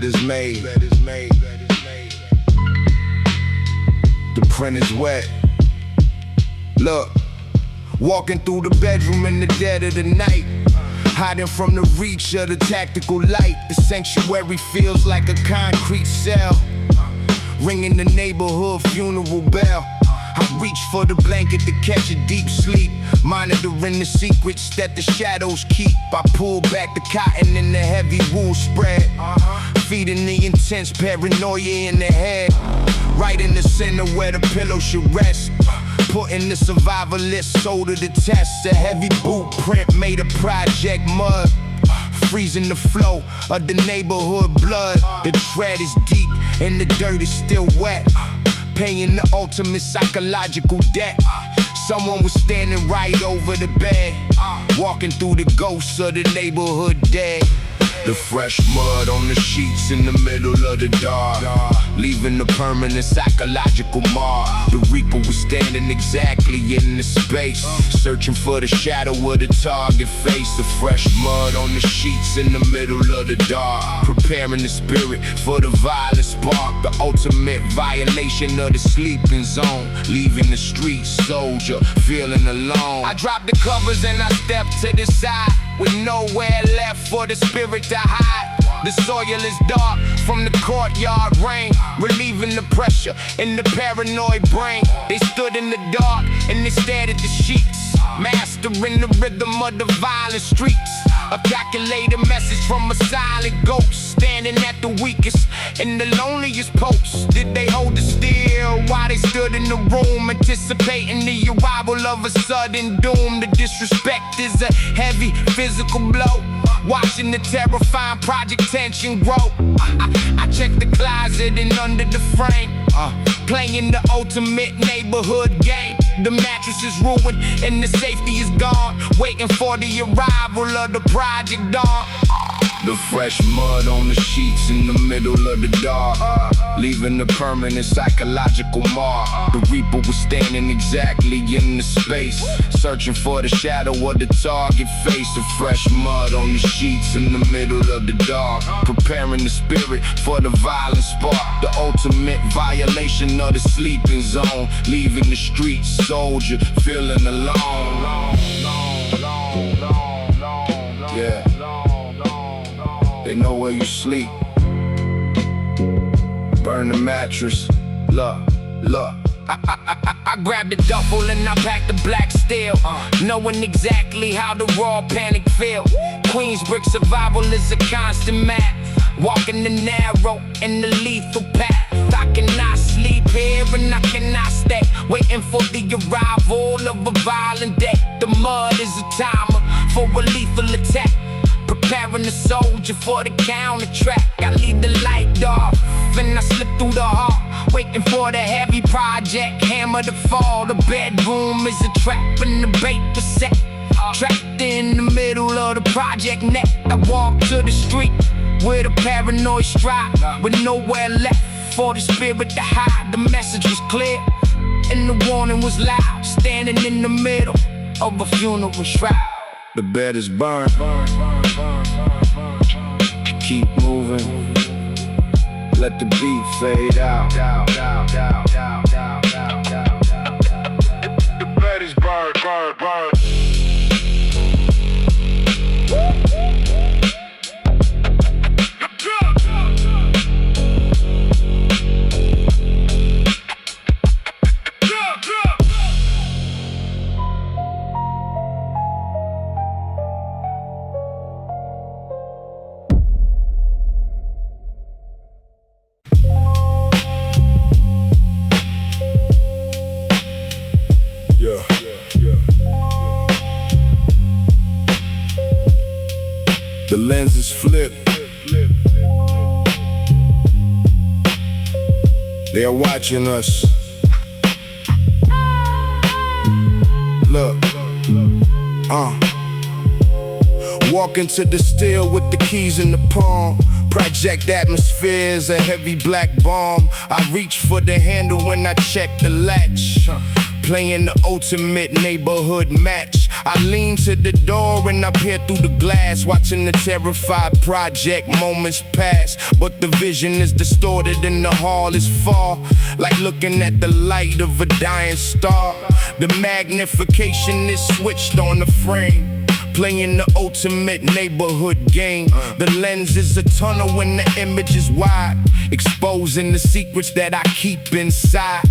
bed is made. The print is wet. Look, walking through the bedroom in the dead of the night, hiding from the reach of the tactical light. The sanctuary feels like a concrete cell, ringing the neighborhood funeral bell. I reach for the blanket to catch a deep sleep, monitoring the secrets that the shadows keep. I pull back the cotton in the heavy wool spread, feeding the intense paranoia in the head. Right in the center where the pillow should rest, putting the survivalist soul to the test. A heavy boot print made of project mud, freezing the flow of the neighborhood blood. The tread is deep and the dirt is still wet, paying the ultimate psychological debt. Someone was standing right over the bed, walking through the ghosts of the neighborhood dead. The fresh mud on the sheets in the middle of the dark, leaving a permanent psychological mark. The reaper was standing exactly in the space, searching for the shadow of the target face. The fresh mud on the sheets in the middle of the dark, preparing the spirit for the violent spark. The ultimate violation of the sleeping zone, leaving the street soldier feeling alone. I drop the covers and I step to the side, with nowhere left for the spirit to hide. The soil is dark from the courtyard rain, relieving the pressure in the paranoid brain. They stood in the dark and they stared at the sheets, mastering the rhythm of the violent streets. A calculated message from a silent ghost, standing at the weakest and the loneliest post. Did they hold it still while they stood in the room, anticipating the arrival of a sudden doom? The disrespect is a heavy physical blow, watching the terrifying project tension grow. I check the closet and under the frame, playing the ultimate neighborhood game. The mattress is ruined and the safety is gone, waiting for the arrival of the project dawn. The fresh mud on the sheets in the middle of the dark, leaving a permanent psychological mark. The reaper was standing exactly in the space, searching for the shadow of the target face. The fresh mud on the sheets in the middle of the dark, preparing the spirit for the violent spark. The ultimate violation of the sleeping zone, leaving the street soldier feeling alone. Yeah, they know where you sleep. Burn the mattress. Look. I grabbed the duffel and I packed the black steel, knowing exactly how the raw panic feel. Queensbrook survival is a constant math, walking the narrow and the lethal path. I cannot sleep here and I cannot stay, waiting for the arrival of a violent day. The mud is a timer for a lethal attack, preparing the soldier for the counter-track. I leave the light off and I slip through the hall, waiting for the heavy project hammer to fall. The bedroom is a trap and the bait was set, trapped in the middle of the project net. I walk to the street with a paranoid stride, with nowhere left for the spirit to hide. The message was clear and the warning was loud, standing in the middle of a funeral shroud. The bed is burned. Keep moving. Let the beat fade out. The bed is burned. The lens is flipped. They are watching us. Look, walk into the still with the keys in the palm. Project atmospheres, a heavy black bomb. I reach for the handle when I check the latch, playing the ultimate neighborhood match. I lean to the door and I peer through the glass, watching the terrified project moments pass. But the vision is distorted and the hall is far, like looking at the light of a dying star. The magnification is switched on the frame, playing the ultimate neighborhood game. The lens is a tunnel when the image is wide, exposing the secrets that I keep inside.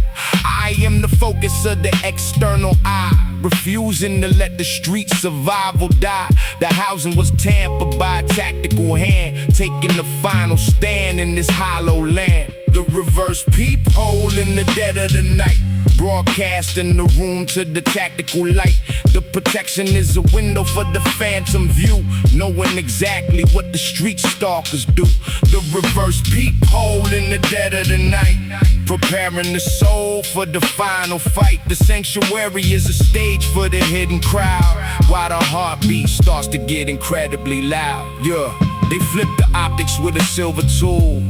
I am the focus of the external eye, refusing to let the street survival die. The housing was tampered by a tactical hand, taking the final stand in this hollow land. The reverse peephole in the dead of the night, broadcasting the room to the tactical light. The protection is a window for the phantom view, knowing exactly what the street stalkers do. The reverse peephole in the dead of the night, preparing the soul for the final fight. The sanctuary is a stage for the hidden crowd, while the heartbeat starts to get incredibly loud. Yeah, they flip the optics with a silver tool,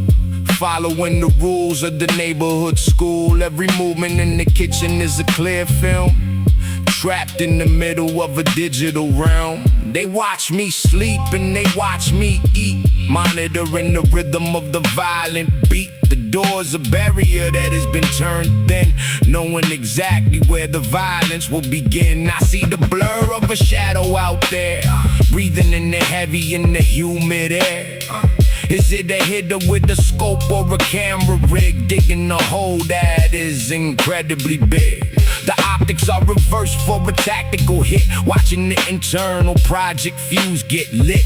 following the rules of the neighborhood school. Every movement in the kitchen is a clear film, trapped in the middle of a digital realm. They watch me sleep and they watch me eat, monitoring the rhythm of the violent beat. The door's a barrier that has been turned thin, knowing exactly where the violence will begin. I see the blur of a shadow out there, breathing in the heavy and the humid air. Is it a hitter with a scope or a camera rig, digging a hole that is incredibly big? The optics are reversed for a tactical hit, watching the internal project fuse get lit.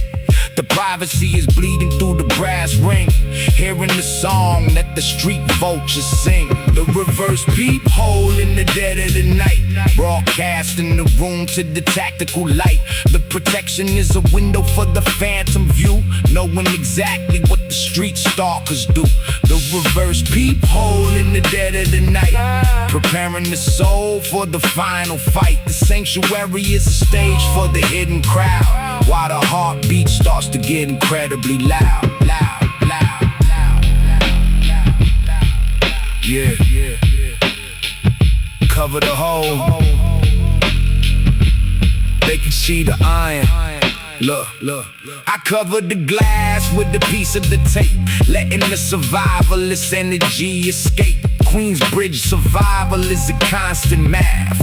The privacy is bleeding through the brass ring, hearing the song that the street vultures sing. The reverse peephole in the dead of the night, broadcasting the room to the tactical light. The protection is a window for the phantom view, knowing exactly what the street stalkers do. The reverse peephole in the dead of the night, preparing the soul for the final fight. The sanctuary is a stage for the hidden crowd, while the heartbeat starts to get incredibly loud, loud, loud, loud, loud, loud. Yeah, yeah, yeah. Cover the hole, they can see the iron. Look, look, I covered the glass with a piece of the tape, letting the survivalist energy escape. Queensbridge survival is a constant math,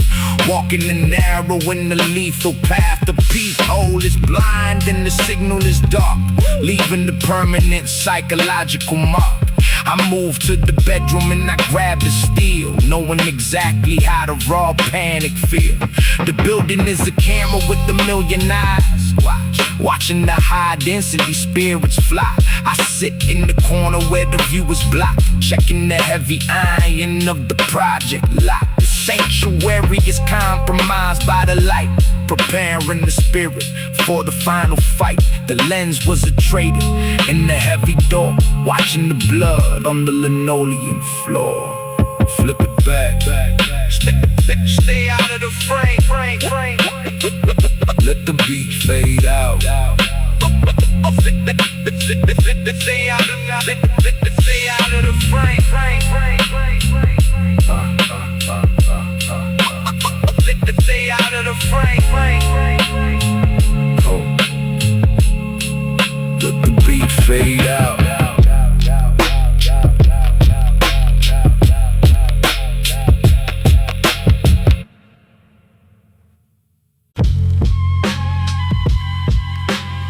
walking the narrow and the lethal path. The peephole is blind and the signal is dark, leaving the permanent psychological mark. I move to the bedroom and I grab the steel, knowing exactly how the raw panic feel. The building is a camera with a million eyes, watching the high density spirits fly. I sit in the corner where the view is blocked, checking the heavy iron of the project lock. The sanctuary is compromised by the light, preparing the spirit for the final fight. The lens was a traitor in the heavy door, watching the blood on the linoleum floor. Flip it back, back, back. Stay out of the frame. Let the beat fade out. Stay out of the frame. Stay out of the frame. Oh, let the beat fade out.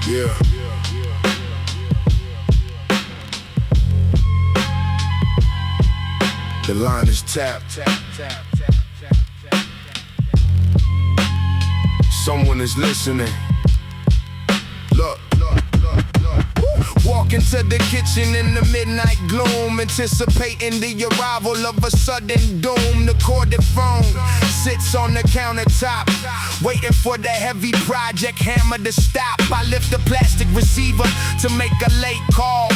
Yeah. The line is tapped. Someone is listening. Look. Walk into the kitchen in the midnight gloom, anticipating the arrival of a sudden doom. The corded phone sits on the countertop, waiting for the heavy project hammer to stop. I lift the plastic receiver to make a late call,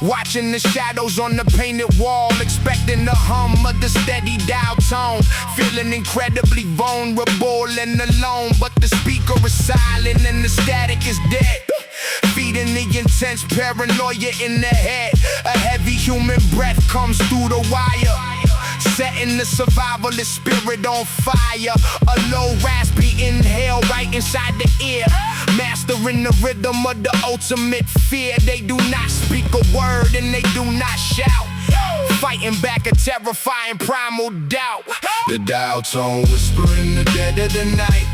watching the shadows on the painted wall, expecting the hum of the steady dial tone. Feeling incredibly vulnerable and alone, but the speaker is silent and the static is dead, feeding the intense paranoia in the head. A heavy human breath comes through the wire, setting the survivalist spirit on fire. A low raspy inhale right inside the ear, mastering the rhythm of the ultimate fear. They do not speak a word and they do not shout, fighting back a terrifying primal doubt. The dial tone whispering the dead of the night,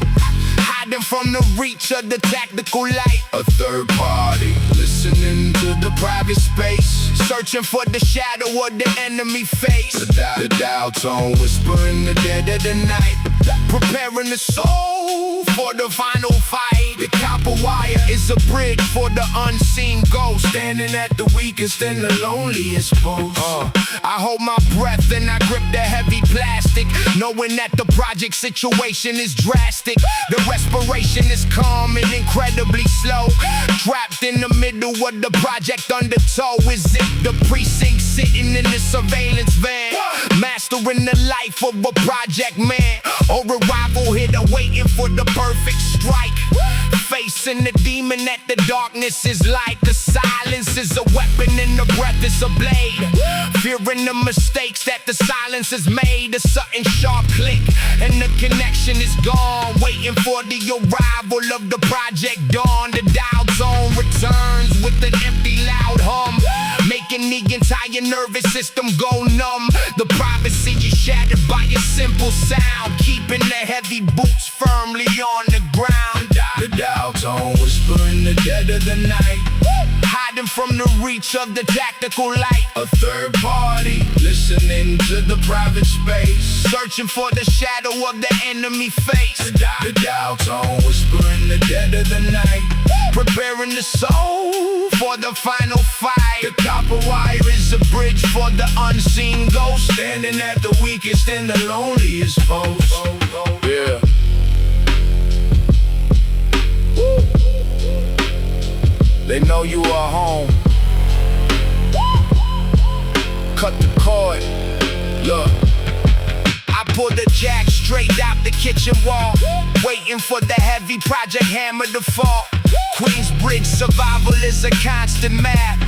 hiding from the reach of the tactical light. A third party listening to the private space, searching for the shadow of the enemy face. The dial tone whispering the dead of the night, preparing the soul for the final fight. The copper wire is a bridge for the unseen ghost, standing at the weakest and the loneliest post. I hold my breath and I grip the heavy plastic, knowing that the project situation is drastic. The respiration is calm and incredibly slow, trapped in the middle of the project undertow. Is it the precinct sitting in the surveillance van, mastering the life of a project man, or a rival hitter waiting for the perfect strike, facing the demon that the darkness is like. The silence is a weapon and the breath is a blade, fearing the mistakes that the silence has made. A sudden sharp click and the connection is gone, waiting for the arrival of the project dawn. The dial tone returns with an empty loud hum, making the entire nervous system go numb. The privacy is shattered by a simple sound, keeping the heavy boots firmly on the ground. The dial tone whispering the dead of the night, hiding from the reach of the tactical light. A third party listening to the private space, searching for the shadow of the enemy face. The dial tone whispering the dead of the night, preparing the soul for the final fight. The copper wire is a bridge for the unseen ghost, standing at the weakest and the loneliest post. Yeah. They know you are home. Cut the cord. Look, I pull the jack straight out the kitchen wall, waiting for the heavy project hammer to fall. Queensbridge survival is a constant map,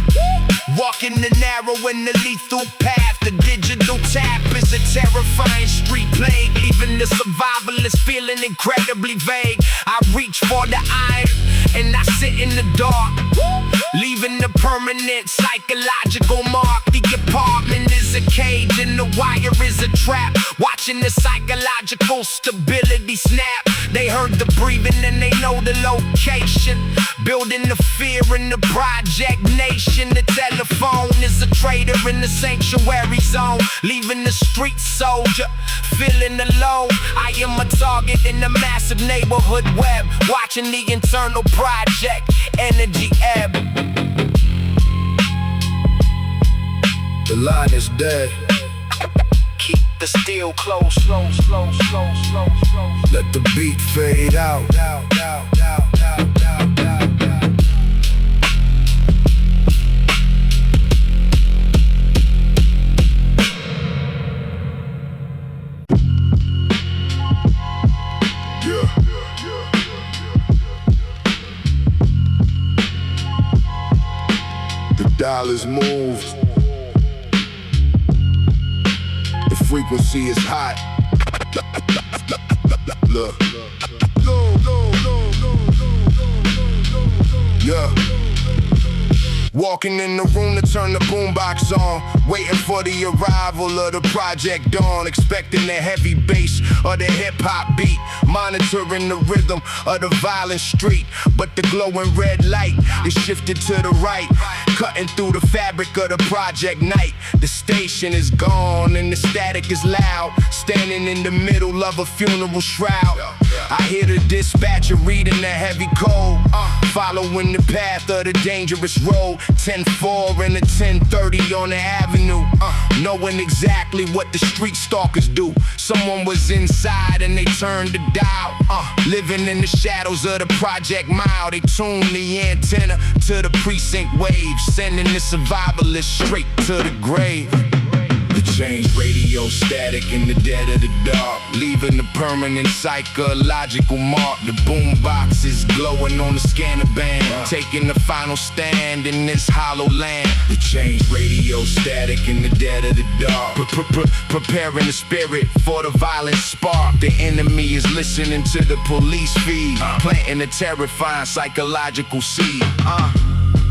walking the narrow and the lethal path. The digital tap is a terrifying street plague, leaving the survivalist feeling incredibly vague. I reach for the iron and I sit in the dark, leaving the permanent psychological mark. The apartment is a cage and the wire is a trap, watching the psychological stability snap. They heard the breathing and they know the location, building the fear in the project nation. The telephone is a traitor in the sanctuary zone, leaving the street soldier feeling alone. I am a target in the massive neighborhood web, watching the internal project energy ebb. The line is dead. Keep the steel close, slow, slow, slow, slow, slow. Let the beat fade out. The dial is moved. The frequency is hot. Look. Yeah. Walking in the room to turn the boombox on, waiting for the arrival of the project dawn, expecting the heavy bass or the hip-hop beat, monitoring the rhythm of the violent street. But the glowing red light is shifted to the right, cutting through the fabric of the project night. The station is gone and the static is loud, standing in the middle of a funeral shroud. I hear the dispatcher reading the heavy code, following the path of the dangerous road. 10-4 and a 10-30 on the avenue, knowing exactly what the street stalkers do. Someone was inside and they turned the dial, living in the shadows of the project mile. They tuned the antenna to the precinct waves, sending the survivalists straight to the grave. The change radio static in the dead of the dark, leaving a permanent psychological mark. The boombox is glowing on the scanner band, taking the final stand in this hollow land. The change radio static in the dead of the dark, preparing the spirit for the violent spark. The enemy is listening to the police feed, planting a terrifying psychological seed.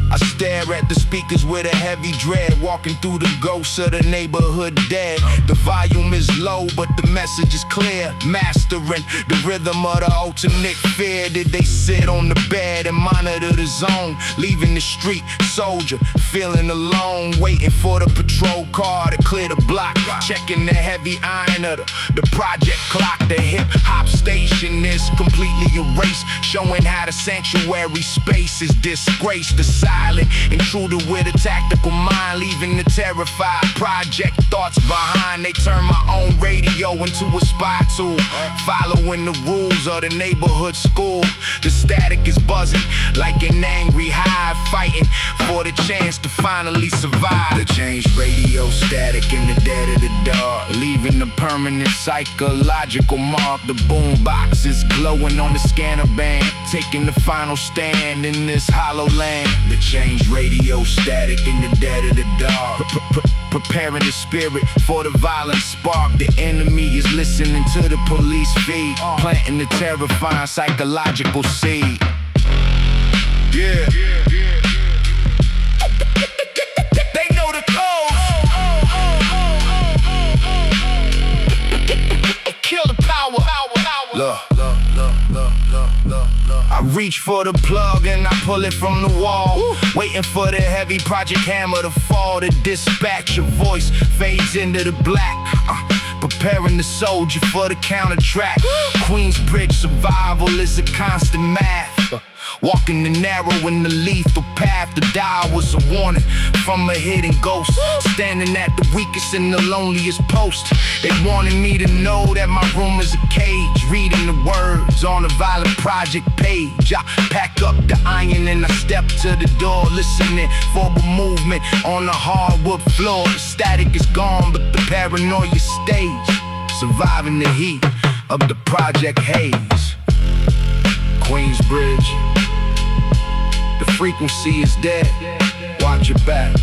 I stare at the speakers with a heavy dread, walking through the ghosts of the neighborhood dead. The volume is low, but the message is clear, mastering the rhythm of the alternate fear. Did they sit on the bed and monitor the zone, leaving the street soldier feeling alone, waiting for the patrol car to clear the block, checking the heavy iron of the project clock. The hip-hop station is completely erased, showing how the sanctuary space is disgraced. The silent intruder with a tactical mind, leaving the terrified project thoughts behind. They turn my own radio into a spy tool, following the rules of the neighborhood school. The static is buzzing like an angry hive, fighting for the chance to finally survive. The change radio static in the dead of the dark, leaving a permanent psychological mark. The boombox is glowing on the scanner band, taking the final stand in this hollow land. The change radio static in the dead of the dark, preparing the spirit for the violent spark. The enemy is listening to the police feed, planting the terrifying psychological seed. Yeah. They know the code. Kill the power. Look. I reach for the plug and I pull it from the wall, waiting for the heavy project hammer to fall. The dispatcher voice fades into the black, preparing the soldier for the counter-track. Queensbridge survival is a constant math, walking the narrow and the lethal path. The dial was a warning from a hidden ghost, standing at the weakest and the loneliest post. They wanted me to know that my room is a cage, reading the words on a violent project page. I pack up the iron and I step to the door, listening for the movement on the hardwood floor. The static is gone, but the paranoia stays, surviving the heat of the project haze. Queensbridge, the frequency is dead. Watch your back,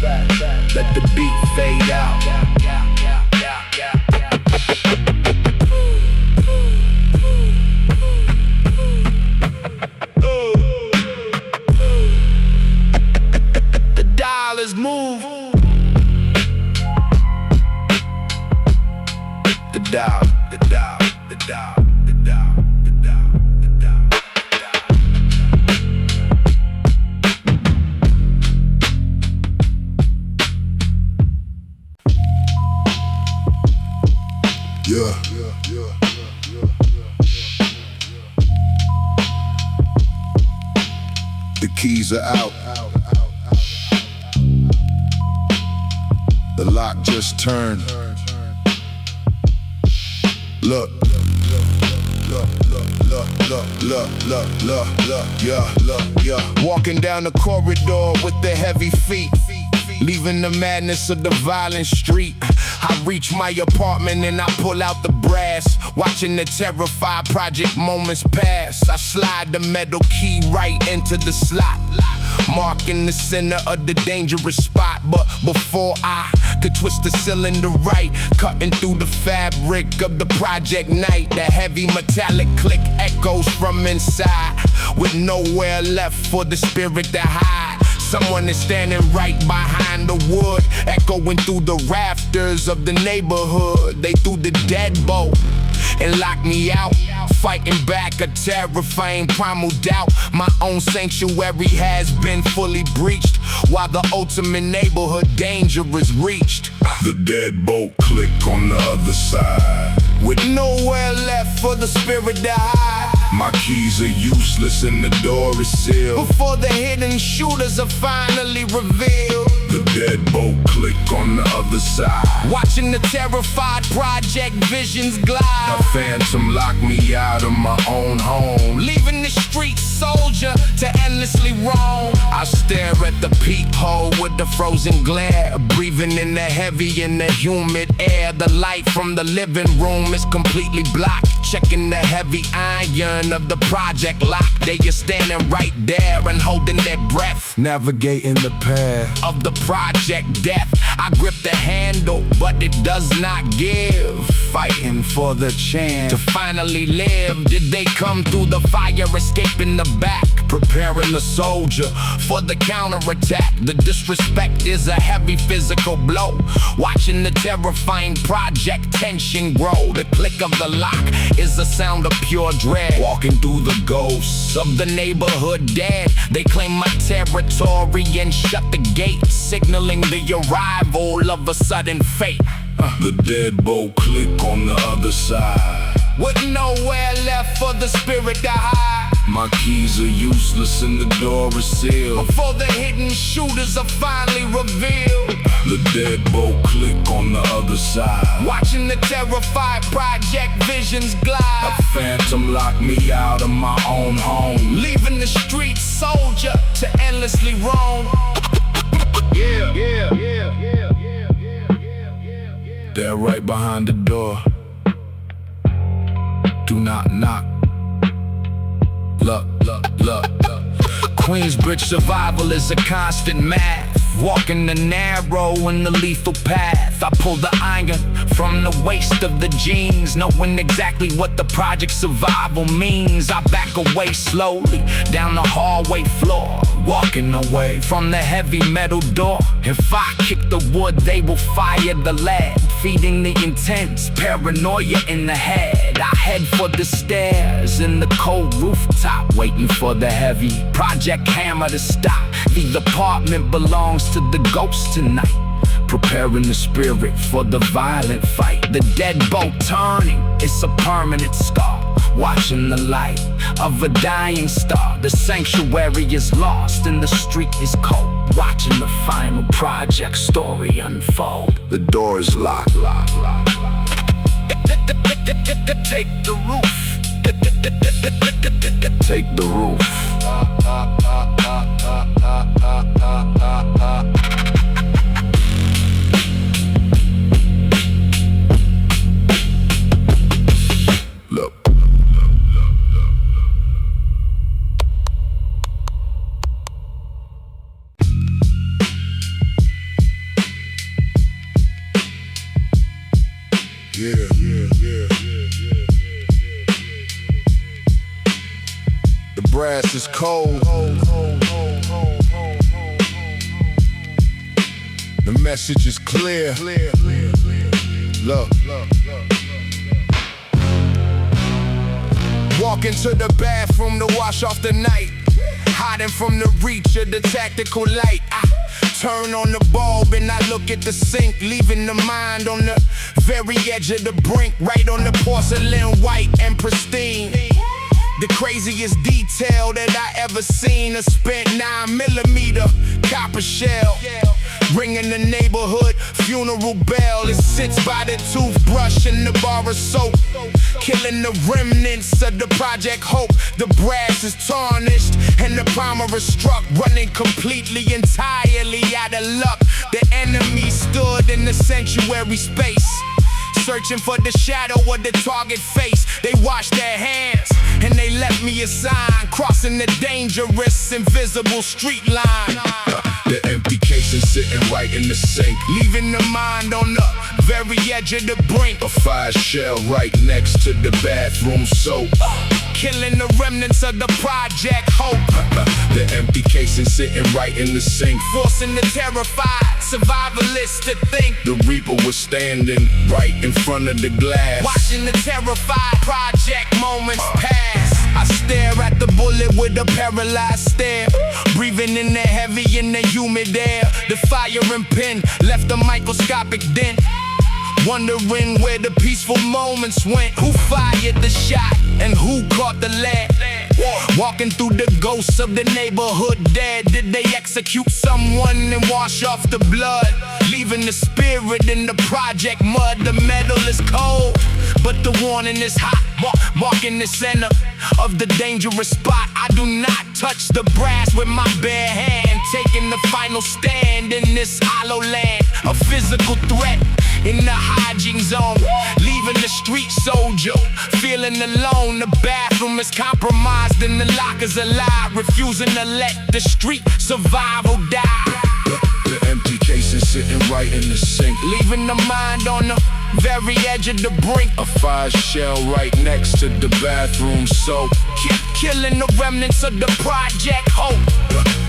let the beat fade out. The dial is moved. The dial. Yeah. The keys are out. The lock just turned. Look. Yeah. Walking down the corridor with the heavy feet, leaving the madness of the violent street. I reach my apartment and I pull out the brass, watching the terrified project moments pass. I slide the metal key right into the slot, marking the center of the dangerous spot. But before I could twist the cylinder right, cutting through the fabric of the project night, the heavy metallic click echoes from inside, with nowhere left for the spirit to hide. Someone is standing right behind the wood, echoing through the rafters of the neighborhood. They threw the deadbolt and locked me out, fighting back a terrifying primal doubt. My own sanctuary has been fully breached, while the ultimate neighborhood danger is reached. The deadbolt click on the other side, with nowhere left for the spirit to hide. My keys are useless and the door is sealed before the hidden shooters are finally revealed. The deadbolt click on the other side. Watching the terrified project visions glide. A phantom locked me out of my own home, leaving the street soldier to endlessly roam. I stare at the peephole with the frozen glare, breathing in the heavy and the humid air. The light from the living room is completely blocked. Checking the heavy iron of the project lock. They are standing right there and holding their breath, navigating the path of the project death. I grip the handle, but it does not give. Fighting for the chance to finally live. Did they come through the fire, escaping the back? Preparing the soldier for the counterattack. The disrespect is a heavy physical blow. Watching the terrifying project tension grow. The click of the lock is a sound of pure dread. Walking through the ghosts of the neighborhood dead. They claim my territory and shut the gate, signaling the arrival of a sudden fate. The deadbolt click on the other side, with nowhere left for the spirit to hide. My keys are useless and the door is sealed before the hidden shooters are finally revealed. The deadbolt click on the other side, watching the terrified project visions glide. A phantom locked me out of my own home, leaving the street soldier to endlessly roam. They're right behind the door. Do not knock. Look. Queensbridge survival is a constant math. Walking the narrow and the lethal path. I pull the iron from the waist of the jeans, knowing exactly what the project survival means. I back away slowly down the hallway floor, walking away from the heavy metal door. If I kick the wood, they will fire the lead, feeding the intense paranoia in the head. I head for the stairs in the cold rooftop, waiting for the heavy project hammer to stop. The apartment belongs to the ghost tonight, preparing the spirit for the violent fight. The deadbolt turning, it's a permanent scar. Watching the light of a dying star. The sanctuary is lost and the street is cold. Watching the final project story unfold. The door is locked. Take the roof. Take the roof. Look. Yeah. The brass is cold. The message is clear. Look. Walk into the bathroom to wash off the night, hiding from the reach of the tactical light. I turn on the bulb and I look at the sink, leaving the mind on the very edge of the brink, right on the porcelain white and pristine. The craziest detail that I ever seen, a spent 9mm copper shell, ringing the neighborhood funeral bell. It sits by the toothbrush and the bar of soap, killing the remnants of the project hope. The brass is tarnished and the primer is struck, running completely, entirely out of luck. The enemy stood in the sanctuary space, searching for the shadow of the target face. They washed their hands and they left me a sign, crossing the dangerous invisible street line. The empty casing sitting right in the sink, leaving the mind on the very edge of the brink. A fire shell right next to the bathroom soap, killing the remnants of the project hope. The empty casing sitting right in the sink, forcing the terrified survivalists to think. The reaper was standing right in front of the glass, watching the terrified project moments pass. I stare at the bullet with a paralyzed stare, breathing in the heavy and the humid air. The firing pin left a microscopic dent, wondering where the peaceful moments went. Who fired the shot and who caught the lead? Walking through the ghosts of the neighborhood dead. Did they execute someone and wash off the blood, leaving the spirit in the project mud? The metal is cold, but the warning is hot. Marking the center of the dangerous spot. I do not touch the brass with my bare hand, taking the final stand in this hollow land. A physical threat in the hygiene zone, leaving the street soldier feeling alone. The bathroom is compromised and the lockers alive, refusing to let the street survival die. The empty casing sitting right in the sink, Leaving the mind on the very edge of the brink. a fire shell right next to the bathroom soap. Killing the remnants of the project hope,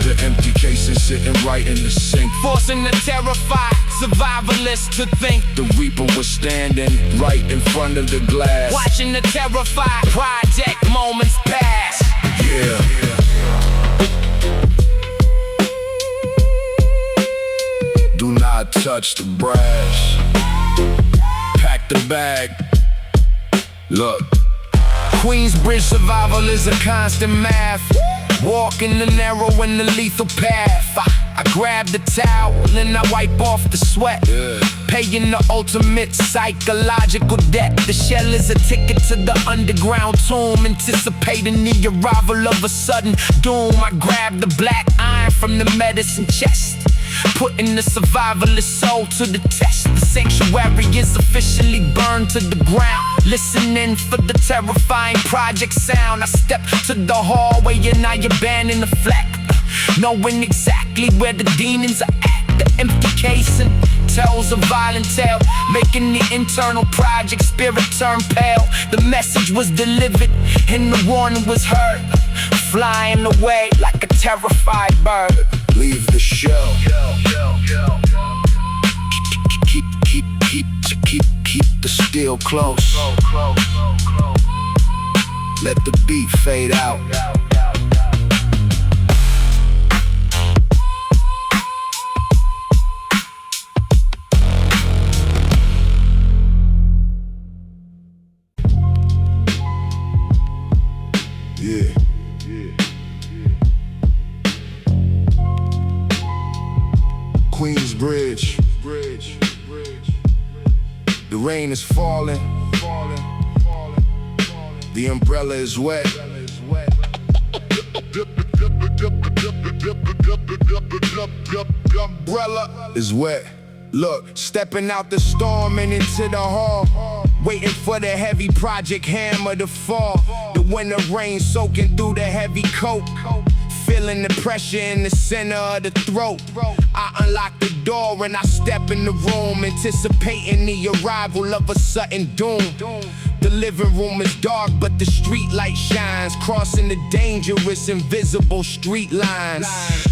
The empty casing sitting right in the sink. forcing the terrified survivalists to think. The reaper was standing right in front of the glass. Watching the terrified project moments pass. Yeah. Do not touch the brass. Pack the bag. Look, Queensbridge survival is a constant math. Walking the narrow and the lethal path. I grab the towel and I wipe off the sweat, paying the ultimate psychological debt. The shell is a ticket to the underground tomb, anticipating the arrival of a sudden doom. I grab the black iron from the medicine chest, putting the survivalist soul to the test. The sanctuary is officially burned to the ground, listening for the terrifying project sound. I step to the hallway and I abandon the flak, knowing exactly where the demons are at. The empty casing tells a violent tale, making the internal project spirit turn pale. The message was delivered and the warning was heard, flying away like a terrified bird. leave the show. Keep the steel close. Let the beat fade out. Yeah. Queensbridge. The rain is falling. The umbrella is wet. Umbrella is wet. Look, stepping out the storm and into the hall, waiting for the heavy project hammer to fall. The winter rain soaking through the heavy coat, feeling the pressure in the center of the throat. I unlock the door and I step in the room, anticipating the arrival of a sudden doom. The living room is dark, but the street light shines, crossing the dangerous invisible street lines.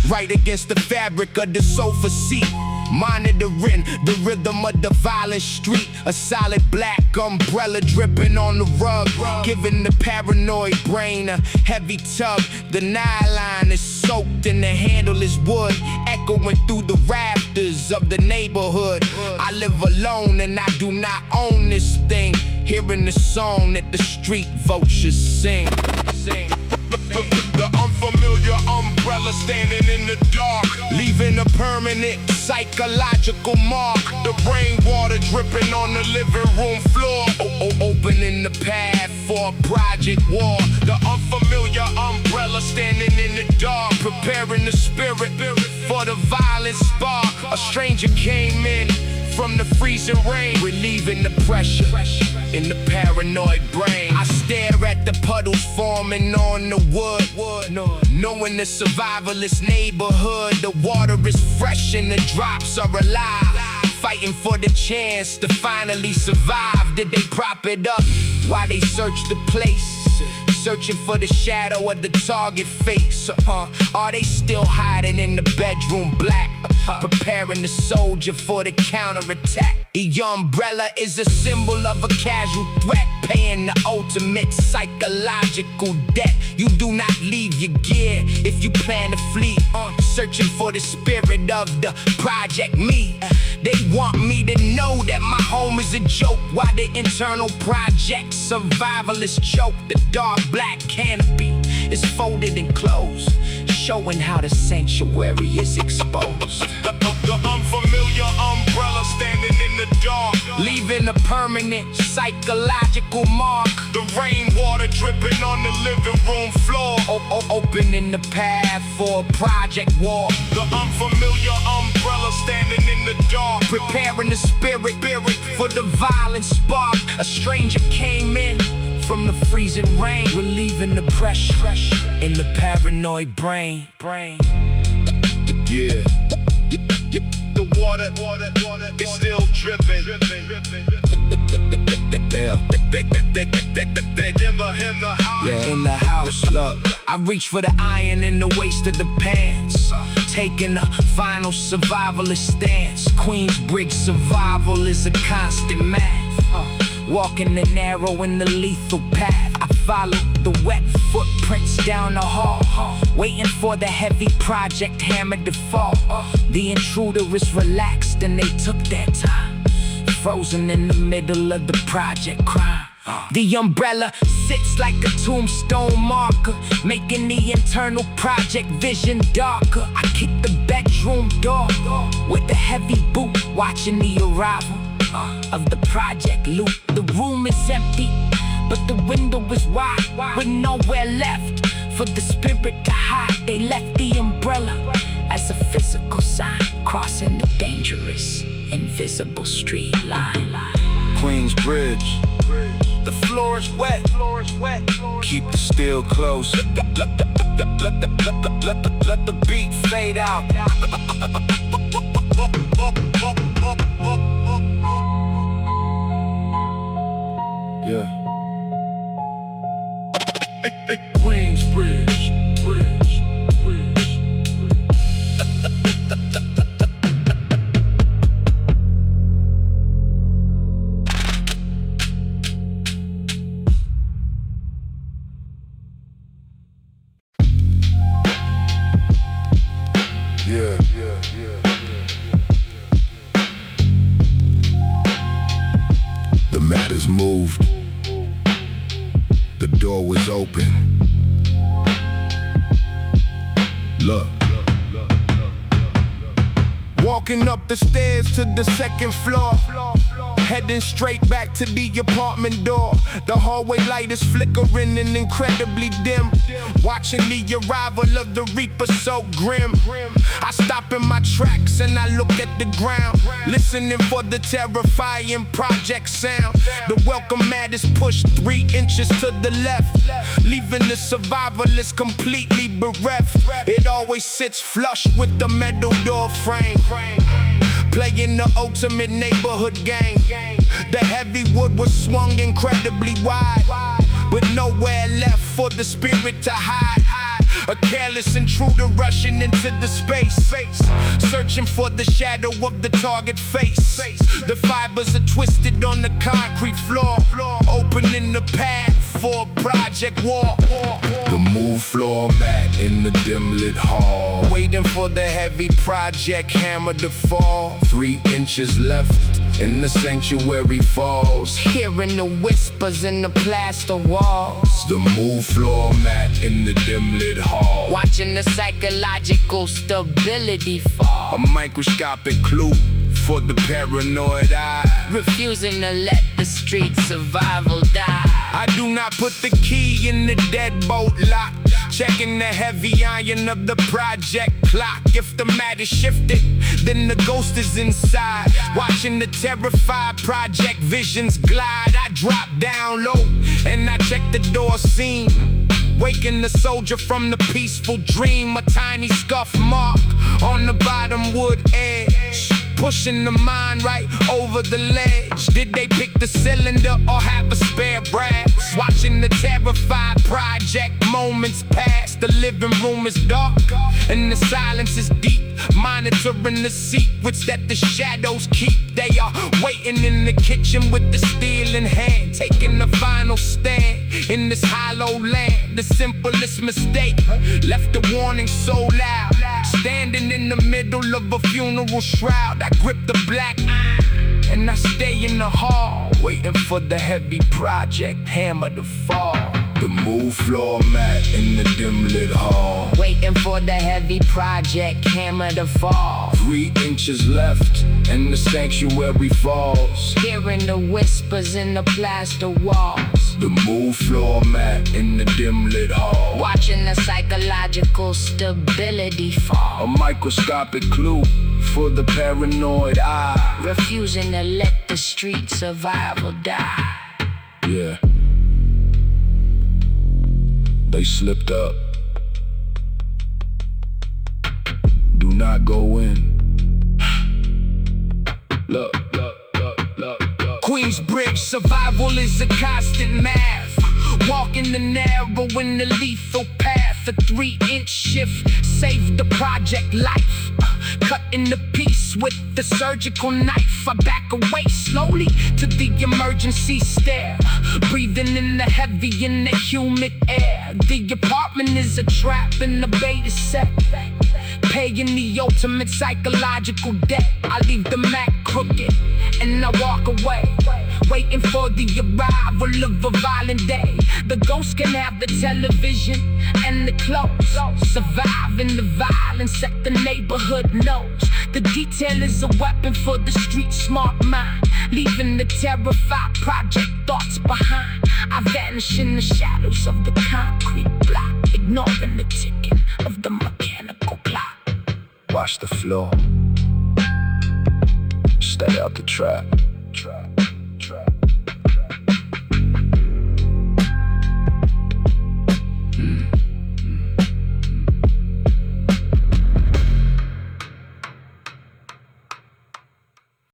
Right against the fabric of the sofa seat, monitoring the rhythm of the violent street. A solid black umbrella dripping on the rug, giving the paranoid brain a heavy tug. The nylon is soaked and the handle is wood, echoing through the rafters of the neighborhood. I live alone and I do not own this thing, hearing the song that the street vultures sing. The unfamiliar umbrella standing in the dark, leaving a permanent psychological mark. The rainwater dripping on the living room floor, opening the path for a project war. The unfamiliar umbrella standing in the dark, preparing the spirit for the violent spark. A stranger came in from the freezing rain, relieving the pressure in the paranoid brain. I stare at the puddles forming on the wood, knowing the survivalist neighborhood. The water is fresh and the drops are alive, fighting for the chance to finally survive. Did they prop it up while they search the place, searching for the shadow of the target face? Are they still hiding in the bedroom black, preparing the soldier for the counterattack? The umbrella is a symbol of a casual threat, paying the ultimate psychological debt. You do not leave your gear if you plan to flee, searching for the spirit of the project me. They want me to know that my home is a joke, while the internal project survivalists choke. The dark black canopy is folded and closed, showing how the sanctuary is exposed. The unfamiliar umbrella standing in the dark, leaving a permanent psychological mark. the rainwater dripping on the living room floor. Opening the path for a project war. The unfamiliar umbrella standing in the dark, Preparing the spirit for the violent spark. A stranger came in from the freezing rain, relieving the pressure in the paranoid brain. yeah. The water is still dripping. Yeah, in the house, look, I reach for the iron in the waist of the pants, taking a final survivalist stance. Queensbridge survival is a constant math, walking the narrow and the lethal path. I follow the wet footprints down the hall, waiting for the heavy project hammer to fall. The intruder is relaxed and they took their time, frozen in the middle of the project crime. The umbrella sits like a tombstone marker, making the internal project vision darker. I kick the bedroom door with a heavy boot, watching the arrival of the project loop. The room is empty, but the window is wide, with nowhere left for the spirit to hide. They left the umbrella as a physical sign, crossing the dangerous, invisible street line. Queensbridge, The floor is wet. keep the steel close. Let the beat fade out. Yeah. Queensbridge. Yeah. The matter's moved. The door was open. Look. Walking up the stairs to the second floor, heading straight back to the apartment door. The hallway light is flickering and incredibly dim, watching the arrival of the reaper so grim. I stop in my tracks and I look at the ground, listening for the terrifying project sound. The welcome mat is pushed 3 inches to the left, leaving the survivalist completely bereft. It always sits flush with the metal door frame, playing the ultimate neighborhood game. The heavy wood was swung incredibly wide, with nowhere left for the spirit to hide. A careless intruder rushing into the space, searching for the shadow of the target face. The fibers are twisted on the concrete floor, opening the path for a project war. The move floor mat in the dim lit hall, waiting for the heavy project hammer to fall. 3 inches left and the sanctuary falls, Hearing the whispers in the plaster walls, the move floor mat in the dim lit hall, watching the psychological stability fall. a microscopic clue for the paranoid eye, Refusing to let the street survival die. I do not put the key in the deadbolt lock, checking the heavy iron of the project clock. If the mat is shifted, then the ghost is inside, watching the terrified project visions glide. I drop down low and I check the door seam, waking the soldier from the peaceful dream. A tiny scuff mark on the bottom wood edge, pushing the mind right over the ledge. Did they pick the cylinder or have a spare brass? Watching the terrified project moments pass. The living room is dark and the silence is deep, monitoring the secrets that the shadows keep. They are waiting in the kitchen with the steel in hand, taking the final stand in this hollow land. The simplest mistake left the warning so loud, standing in the middle of a funeral shroud. I grip the black iron and I stay in the hall, waiting for the heavy project hammer to fall. The move floor mat in the dim lit hall. Waiting for the heavy project hammer to fall. 3 inches left and the sanctuary falls. Hearing the whispers in the plaster walls. The move floor mat in the dim lit hall. Watching the psychological stability fall. A microscopic clue for the paranoid eye. Refusing to let the street survival die. Yeah. They slipped up. Do not go in. Look. Queensbridge, survival is a constant math. Walking the narrow and the lethal path. A 3-inch shift saved the project life. Cutting the piece with the surgical knife. I back away slowly to the emergency stair. Breathing in the heavy and the humid air. The apartment is a trap and the bait is set. Paying the ultimate psychological debt. I leave the Mac crooked and I walk away, waiting for the arrival of a violent day. The ghost can have the television and the clothes. Surviving the violence that the neighborhood knows. The detail is a weapon for the street smart mind, leaving the terrified project thoughts behind. I vanish in the shadows of the concrete block, ignoring the ticking of the mechanical clock. Watch the floor. Stay out the trap.